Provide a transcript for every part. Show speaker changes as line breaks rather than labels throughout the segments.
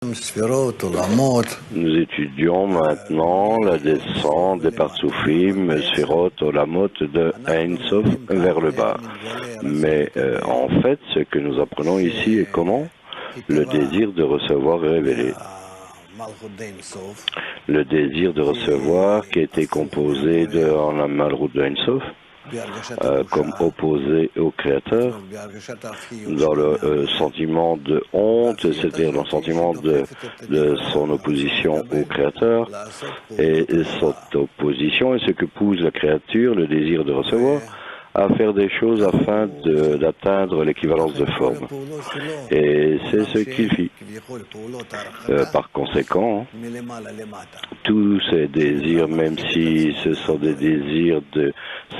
Nous étudions maintenant la descente des Partsoufim, Sphirot, Olamot de Ein Sof vers le bas. Mais en fait, ce que nous apprenons ici est comment le désir de recevoir est révélé. Le désir de recevoir qui a été composé en la Malrout de Ein Sof, comme opposé au Créateur, dans le sentiment de honte, c'est-à-dire dans le sentiment de son opposition au Créateur, et cette opposition est ce que pousse la créature, le désir de recevoir, à faire des choses afin d'atteindre l'équivalence de forme. Et c'est ce qu'il fit. Par conséquent, tous ces désirs, même si ce sont des désirs de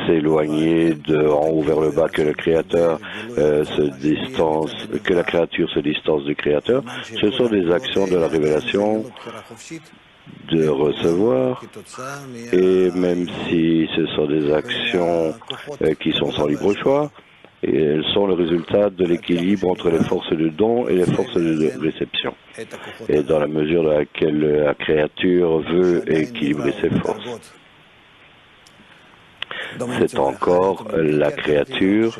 s'éloigner de en haut vers le bas, que le Créateur que la créature se distance du Créateur, ce sont des actions de la révélation de recevoir, et même si ce sont des actions qui sont sans libre choix, et elles sont le résultat de l'équilibre entre les forces de don et les forces de réception. Et dans la mesure dans laquelle la créature veut équilibrer ses forces, c'est encore la créature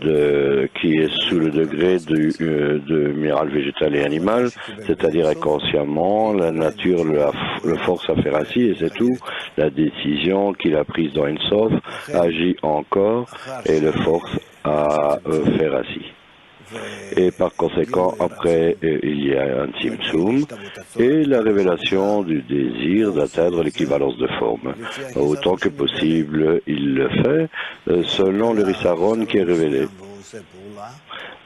qui est sous le degré de minéral végétal et animal, c'est-à-dire inconsciemment, la nature le force à faire ainsi, et c'est tout. La décision qu'il a prise dans Ein Sof agit encore et le force à faire ainsi. Et par conséquent, après, il y a un Tzimtzum et la révélation du désir d'atteindre l'équivalence de forme. Autant que possible, il le fait selon le Rissaron qui est révélé.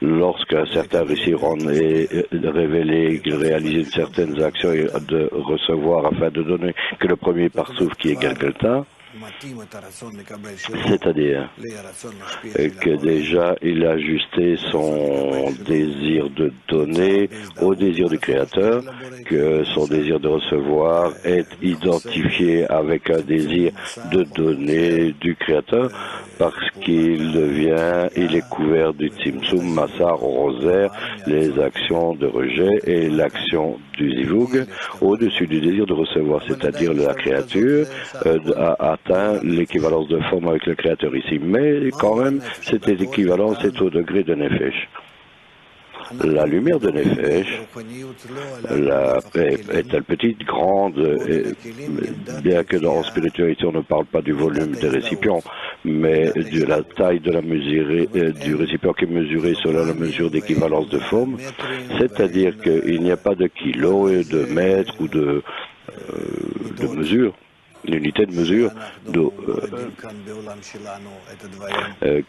Lorsqu'un certain Rissaron est révélé, qu'il réalise certaines actions de recevoir afin de donner que le premier parsouf qui est Galgalta, c'est-à-dire que déjà il a ajusté son désir de donner au désir du Créateur, que son désir de recevoir est identifié avec un désir de donner du Créateur, parce qu'il est couvert du Tzimtzum, Massar, Rosaire, les actions de rejet et l'action du Zivug, au-dessus du désir de recevoir, c'est-à-dire la créature a atteint l'équivalence de forme avec le Créateur ici. Mais quand même, cette équivalence est au degré de Nefesh. La lumière de Nefesh est-elle petite, grande, bien que dans la spiritualité on ne parle pas du volume des récipients, mais de la taille de la du récipient qui est mesuré selon la mesure d'équivalence de forme, c'est-à-dire qu'il n'y a pas de kilo, de mètre ou de mesure, l'unité de mesure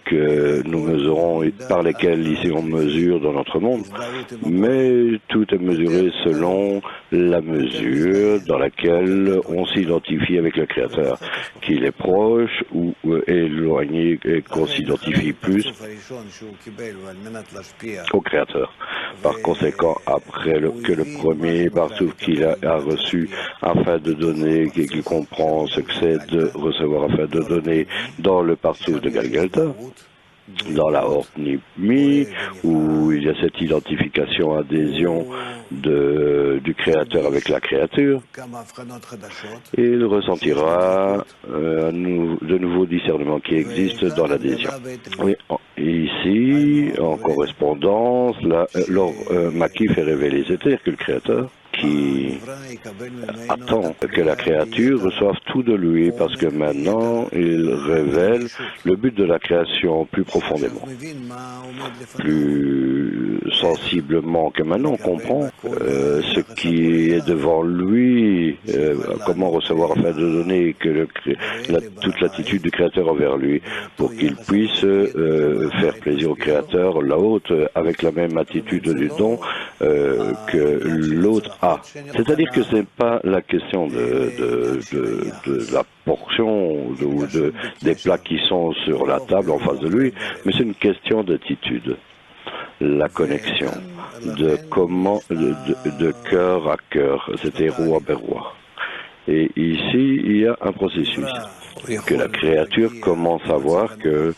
que nous mesurons et par lesquelles ici on mesure dans notre monde, mais tout est mesuré selon la mesure dans laquelle on s'identifie avec le Créateur, qu'il est proche ou éloigné et qu'on s'identifie plus au Créateur. Par conséquent, après que le premier partout qu'il a reçu afin de donner, qu'il comprend ce que c'est de recevoir afin de donner dans le partout de Galgalta, dans la Hortnimi, où il y a cette identification, adhésion du Créateur avec la créature, il ressentira de nouveaux discernements qui existent dans l'adhésion. Oui, ici, en correspondance, Makif est révélé, c'est-à-dire que le Créateur qui attend que la créature reçoive tout de lui, parce que maintenant il révèle le but de la création plus profondément, plus sensiblement, que maintenant on comprend ce qui est devant lui, comment recevoir afin de donner que toute l'attitude du Créateur envers lui, pour qu'il puisse faire plaisir au Créateur, la haute, avec la même attitude du don que l'autre a. C'est-à-dire que ce n'est pas la question de la portion ou des plats qui sont sur la table en face de lui, mais c'est une question d'attitude. La connexion de cœur à cœur, c'était roi à roi. Et ici, il y a un processus que la créature commence à voir que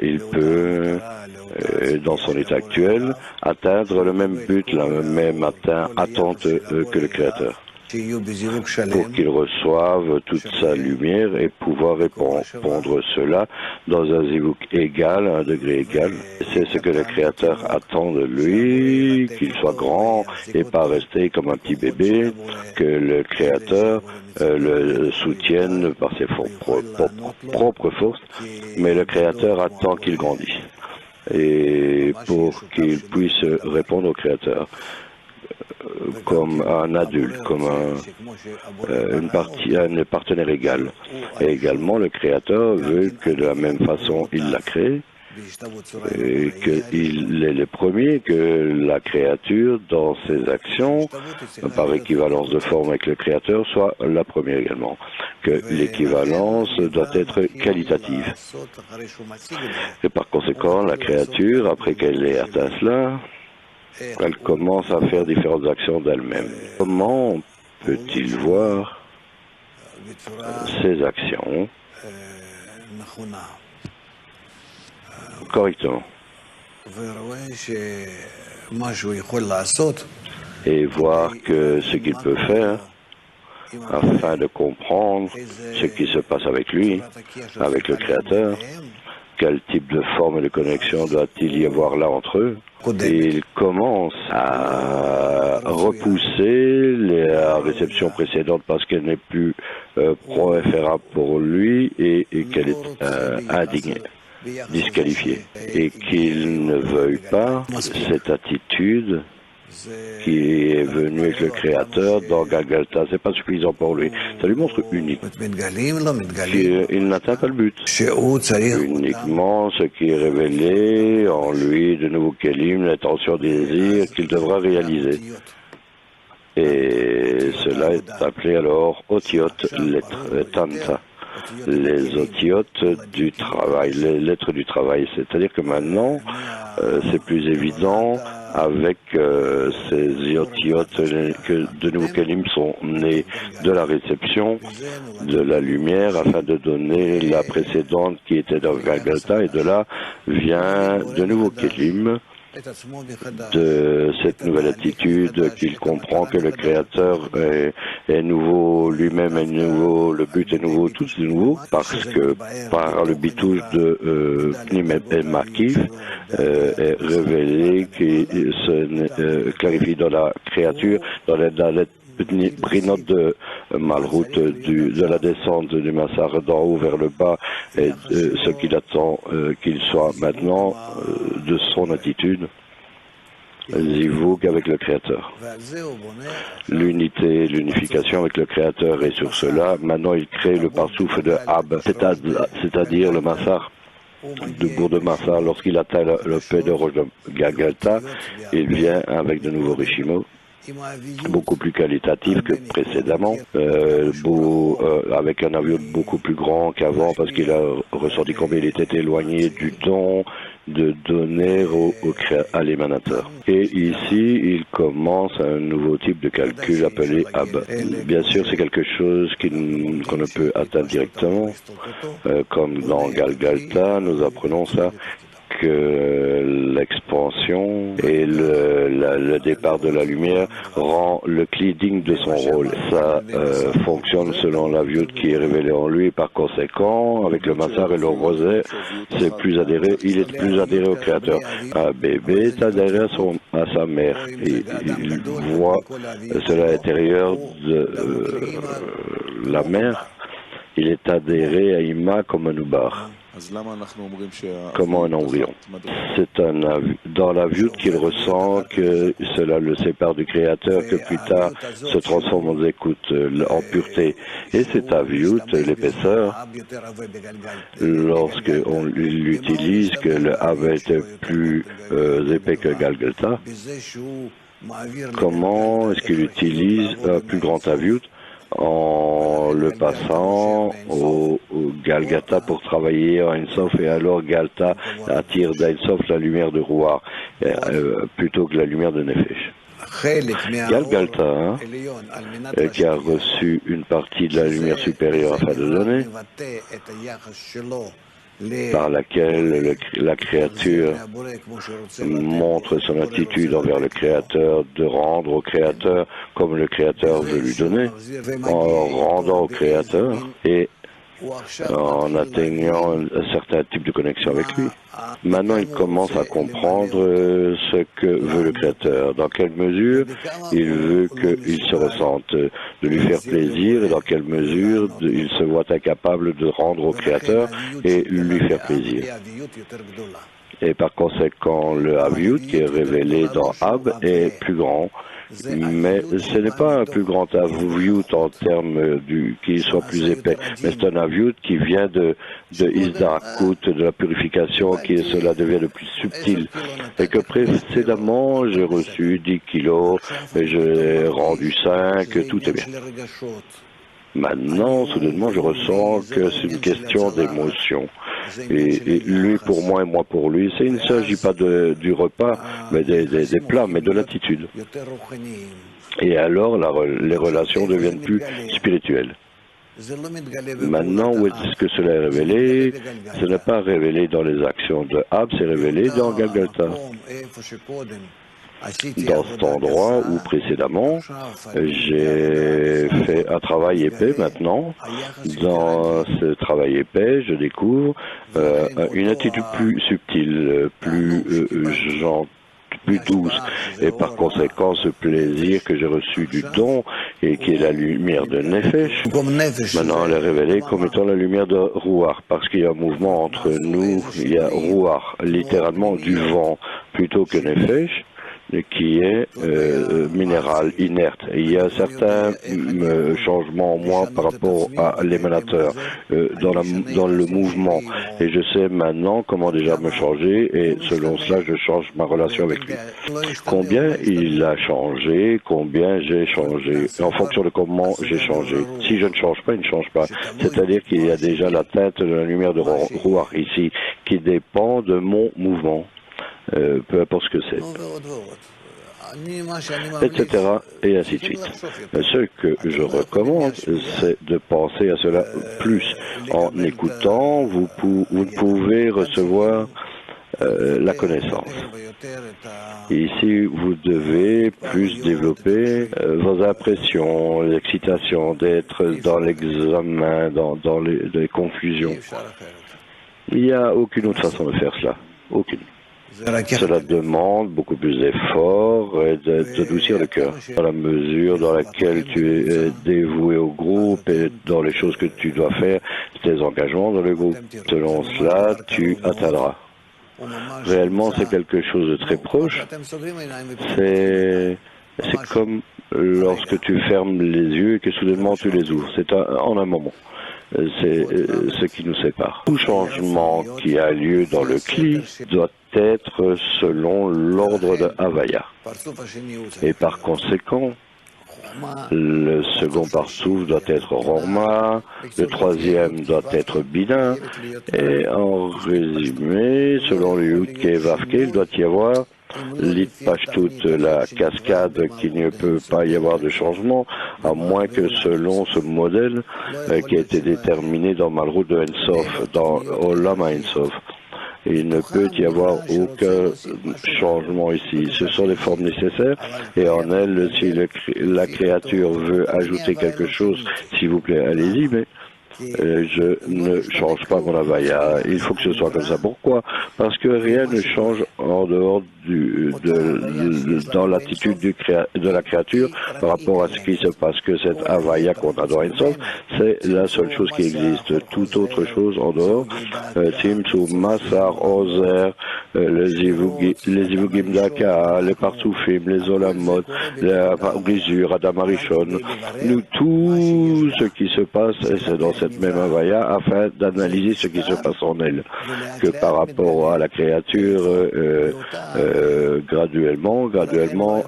il peut, dans son état actuel, atteindre le même but, la même attente que le Créateur, pour qu'il reçoive toute sa lumière et pouvoir répondre cela dans un zivouk égal, à un degré égal. C'est ce que le Créateur attend de lui, qu'il soit grand et pas rester comme un petit bébé, que le Créateur le soutienne par ses propres forces, mais le Créateur attend qu'il grandisse et pour qu'il puisse répondre au Créateur comme un adulte, comme un partenaire égal. Et également, le Créateur veut que de la même façon il l'a créé, et qu'il est le premier, que la créature, dans ses actions, par équivalence de forme avec le Créateur, soit la première également. Que l'équivalence doit être qualitative. Et par conséquent, la créature, après qu'elle ait atteint cela, elle commence à faire différentes actions d'elle-même. Comment peut-il voir ces actions correctement et voir que ce qu'il peut faire afin de comprendre ce qui se passe avec lui, avec le Créateur, quel type de forme de connexion doit-il y avoir là entre eux. Et il commence à repousser la réception précédente parce qu'elle n'est plus préférable pour lui et qu'elle est indignée, disqualifiée, et qu'il ne veuille pas cette attitude qui est venu avec le Créateur dans Galgalta. C'est pas suffisant pour lui. Ça lui montre unique qu'il n'atteint pas le but. Uniquement ce qui est révélé en lui, de nouveau Kélim, l'intention, désir qu'il devra réaliser. Et cela est appelé alors Otiot, lettre Tanta. Les otiotes du travail, les lettres du travail. C'est-à-dire que maintenant, c'est plus évident avec ces otiotes que de nouveaux kelim sont nés de la réception de la lumière afin de donner la précédente qui était dans Galgalta, et de là vient de nouveaux kelim de cette nouvelle attitude qu'il comprend que le Créateur est nouveau, lui-même est nouveau, le but est nouveau, tout est nouveau, parce que par le bitouche de Pnim et Makif est révélé, qui se clarifie dans la créature, dans la brinote de Malrout, de la descente du Massar d'en haut vers le bas, et ce qu'il attend qu'il soit maintenant de son attitude, Zivouk avec le Créateur. L'unité, l'unification avec le Créateur, et sur cela, maintenant il crée le parsouffle de Ab, c'est-à-dire le Massar de Bourg de Massar. Lorsqu'il atteint le P de Roche de Gagalta, il vient avec de nouveaux Rishimo, beaucoup plus qualitatif que précédemment, avec un avion beaucoup plus grand qu'avant, parce qu'il a ressenti combien il était éloigné du don de donner à l'émanateur. Et ici, il commence un nouveau type de calcul appelé AB. Bien sûr, c'est quelque chose qu'on ne peut atteindre directement, comme dans Galgalta, nous apprenons ça, que l'expansion et le départ de la lumière rend le cli digne de son rôle. Ça fonctionne selon la vue qui est révélée en lui, par conséquent, avec le massar et le roset, c'est plus adhéré, il est plus adhéré au Créateur. Un bébé est adhéré à sa mère, et il voit cela à l'intérieur de la mère. Il est adhéré à Ima comme un oubar, comme un embryon. C'est dans la vue qu'il ressent que cela le sépare du Créateur, que plus tard se transforme en écoute, en pureté. Et c'est à vue, l'épaisseur, lorsqu'on l'utilise, que le Hava était plus épais que Galgalta. Comment est-ce qu'il utilise un plus grand aviut en le passant au Galgata pour travailler en Ensof, et alors Galta attire d'Ensof la lumière de Rouar plutôt que la lumière de Nefesh. Galgalta, qui a reçu une partie de la lumière supérieure afin de donner, par laquelle la créature montre son attitude envers le Créateur, de rendre au Créateur comme le Créateur veut lui donner, en rendant au Créateur et en atteignant un certain type de connexion avec lui. Maintenant, il commence à comprendre ce que veut le Créateur, dans quelle mesure il veut qu'il se ressente, de lui faire plaisir, et dans quelle mesure il se voit incapable de rendre au Créateur et lui faire plaisir. Et par conséquent, le Aviut qui est révélé dans Ab est plus grand. Mais ce n'est pas un plus grand Aviut en termes qu'il soit plus épais, mais c'est un Aviut qui vient de Isdakut, de la purification, qui cela devient le plus subtil. Et que précédemment, j'ai reçu 10 kilos, et j'ai rendu 5, tout est bien. Maintenant, soudainement, je ressens que c'est une question d'émotion. Et lui pour moi et moi pour lui. Il ne s'agit pas du repas, mais des plats, mais de l'attitude. Et alors, les relations deviennent plus spirituelles. Maintenant, où est-ce que cela est révélé? Ce n'est pas révélé dans les actions de Ab, c'est révélé dans Galgalta. Dans cet endroit où précédemment j'ai fait un travail épais, maintenant dans ce travail épais je découvre une attitude plus subtile, plus gentille, plus douce, et par conséquent ce plaisir que j'ai reçu du don et qui est la lumière de Nefesh, maintenant elle est révélée comme étant la lumière de Ruach, parce qu'il y a un mouvement entre nous, il y a Ruach, littéralement du vent, plutôt que Nefesh, qui est minéral, inerte. Et il y a certains changements en moi par rapport à l'émanateur, dans le mouvement. Et je sais maintenant comment déjà me changer, et selon cela, je change ma relation avec lui. Combien il a changé, combien j'ai changé, en fonction de comment j'ai changé. Si je ne change pas, il ne change pas. C'est-à-dire qu'il y a déjà la teinte de la lumière de Ruach ici, qui dépend de mon mouvement. Peu importe ce que c'est, etc. et ainsi de suite. Ce que je recommande, c'est de penser à cela plus. En écoutant, vous ne pouvez recevoir la connaissance. Ici, vous devez plus développer vos impressions, l'excitation, d'être dans l'examen, dans les confusions. Il n'y a aucune autre façon de faire cela. Aucune. Cela demande beaucoup plus d'efforts et d'adoucir le cœur. Dans la mesure dans laquelle tu es dévoué au groupe et dans les choses que tu dois faire, tes engagements dans le groupe, selon cela, tu atteindras. Réellement, c'est quelque chose de très proche. C'est comme lorsque tu fermes les yeux et que soudainement tu les ouvres. C'est en un moment. C'est ce qui nous sépare. Tout changement qui a lieu dans le Kli doit être selon l'ordre de Havaya. Et par conséquent, le second parsouf doit être Rorma, le troisième doit être Bina, et en résumé, selon le Yudke Vavke, il doit y avoir l'Itpashtut, la cascade, qu'il ne peut pas y avoir de changement, à moins que selon ce modèle qui a été déterminé dans Malrout de Ensof, dans Olam Ensof. Il ne peut y avoir aucun changement ici. Ce sont les formes nécessaires et en elles, si la créature veut ajouter quelque chose, s'il vous plaît, allez-y, mais je ne change pas mon avaya. Il faut que ce soit comme ça. Pourquoi? Parce que rien ne change en dehors dans l'attitude de la créature par rapport à ce qui se passe. Que cette avaya qu'on a dans Ensof, c'est la seule chose qui existe. Toute autre chose en dehors, Tzimtzum, Massar, Ozer, les Zivugim Daka, les Parsoufim, les Olamot, la brisure, Adam Arishon, nous, tout ce qui se passe, c'est dans cette même avaya afin d'analyser ce qui se passe en elle, que par rapport à la créature, graduellement,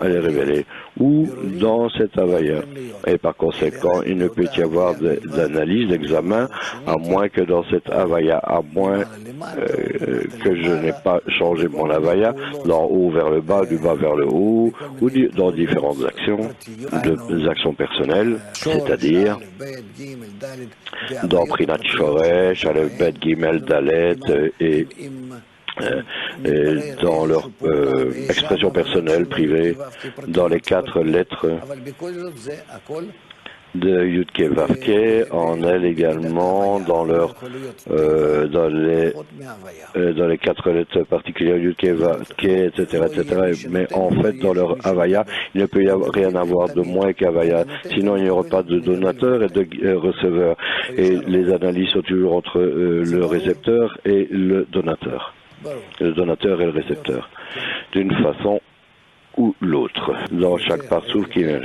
elle est révélée. ou dans cet Havaya. Et par conséquent, il ne peut y avoir d'analyse, d'examen, à moins que dans cet Havaya, à moins que je n'ai pas changé mon Havaya d'en haut vers le bas, du bas vers le haut, ou dans différentes actions, des actions personnelles, c'est-à-dire dans Prinat Shoresh, Aleph, Bet, Gimel, Dalet et dans leur expression personnelle, privée, dans les 4 lettres de Yudke Vavke, en elles également, dans dans les 4 lettres particulières Yudke Vavke, etc., mais en fait, dans leur Havaya, il ne peut y avoir rien avoir de moins qu'Havaya, sinon il n'y aura pas de donateur et de receveur. Et les analyses sont toujours entre le récepteur et le donateur et le récepteur, d'une façon ou l'autre, dans chaque parsouf qui vient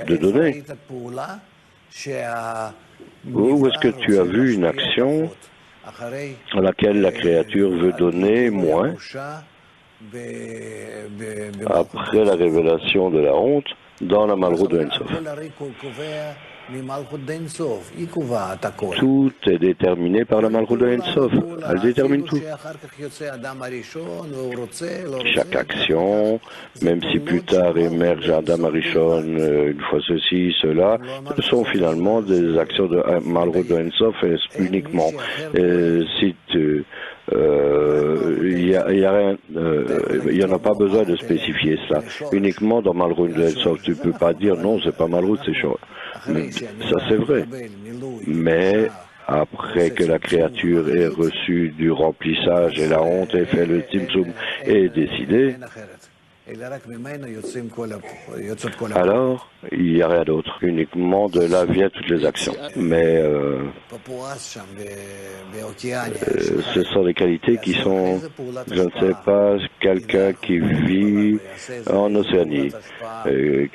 de donner. Où est-ce que tu as vu une action à laquelle la créature veut donner moins après la révélation de la honte dans la Malrout de Ensof? Tout est déterminé par la Malrout de Ensof. Elle détermine tout. Chaque action, même si plus tard émerge Adam Arishon, une fois ceci, cela, ce sont finalement des actions de Malrout de Ensof uniquement. Si tu il y en a pas besoin de spécifier cela. Uniquement dans Malrout de Ensof, tu peux pas dire non, c'est pas Malrout, c'est chaud. Ça c'est vrai. Mais après que la créature ait reçu du remplissage et la honte ait fait le tzimtzum et décidé, alors il n'y a rien d'autre. Uniquement de là viennent toutes les actions. Mais ce sont des qualités qui sont, je ne sais pas, quelqu'un qui vit en Océanie,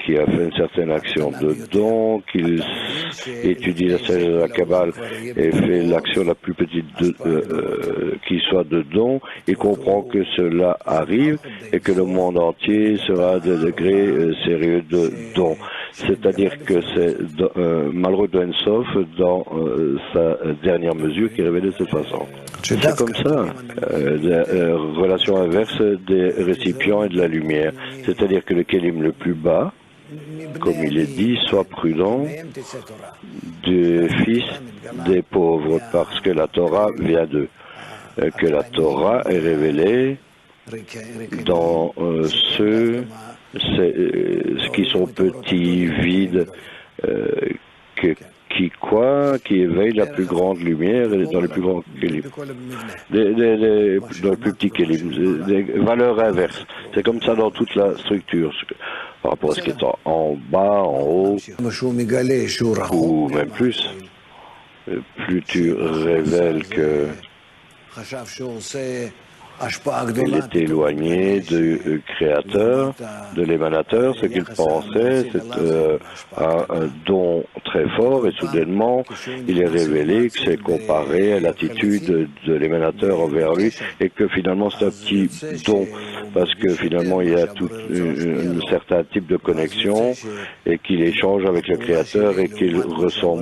qui a fait une certaine action de don, qu'il étudie la sagesse de la Kabbale et fait l'action la plus petite qui soit de don, il comprend que cela arrive et que le monde entier sera à des degrés sérieux de don. C'est-à-dire que c'est Malrout de Ensof dans sa dernière mesure qui est révélée de cette façon. C'est comme ça, relation inverse des récipients et de la lumière. C'est-à-dire que le kélim le plus bas, comme il est dit, soit prudent du fils des pauvres, parce que la Torah vient d'eux. Que la Torah est révélée dans ceux qui sont petits, vides, qui éveillent la plus grande lumière dans les plus grands kélim, dans le plus petit kélim, des valeurs inverses. C'est comme ça dans toute la structure, par rapport à ce qui est en bas, en haut, ou même plus. Plus tu révèles que il est éloigné du créateur, de l'émanateur, ce qu'il pensait, c'est un don très fort, et soudainement, il est révélé que c'est comparé à l'attitude de l'émanateur envers lui, et que finalement c'est un petit don, parce que finalement il y a tout un certain type de connexion, et qu'il échange avec le créateur, et qu'il ressent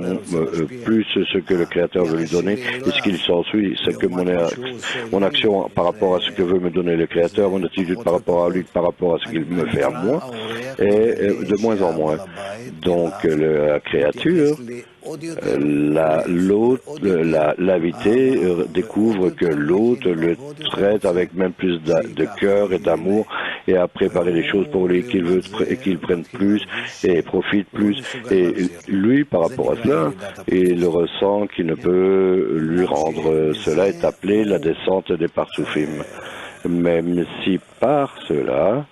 plus ce que le créateur veut lui donner, et ce qu'il s'ensuit, c'est que mon action par rapport à ce que veut me donner le Créateur, mon attitude par rapport à lui, par rapport à ce qu'il me fait à moi, est de moins en moins. Donc la créature, l'invité découvre que l'autre le traite avec même plus de cœur et d'amour et a préparé les choses pour lui qu'il prenne plus et profite plus. Et lui, par rapport à cela, il ressent qu'il ne peut lui rendre. Cela est appelé la descente des parsoufim. Même si par cela,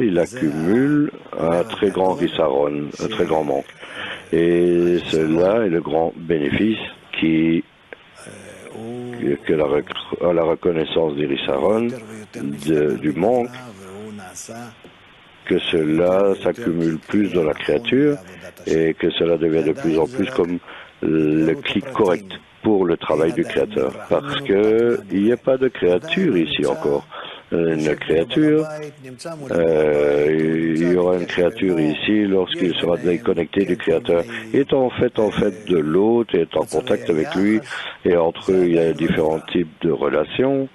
il accumule un très grand rissaron, un très grand manque. Et cela est le grand bénéfice que la reconnaissance des rissaron, du manque, que cela s'accumule plus dans la créature et que cela devient de plus en plus comme le clic correct pour le travail du Créateur. Parce qu'il n'y a pas de créature ici encore. une créature. Il y aura une créature ici lorsqu'il sera déconnecté du Créateur. Étant en fait de l'autre, est en contact avec lui, et entre eux, il y a différents types de relations.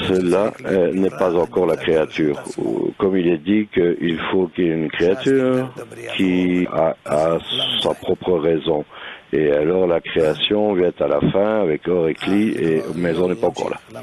Cela n'est pas encore la créature. Comme il est dit qu'il faut qu'il y ait une créature qui a sa propre raison. Et alors la création vient à la fin avec Orikli, mais on n'est pas encore là.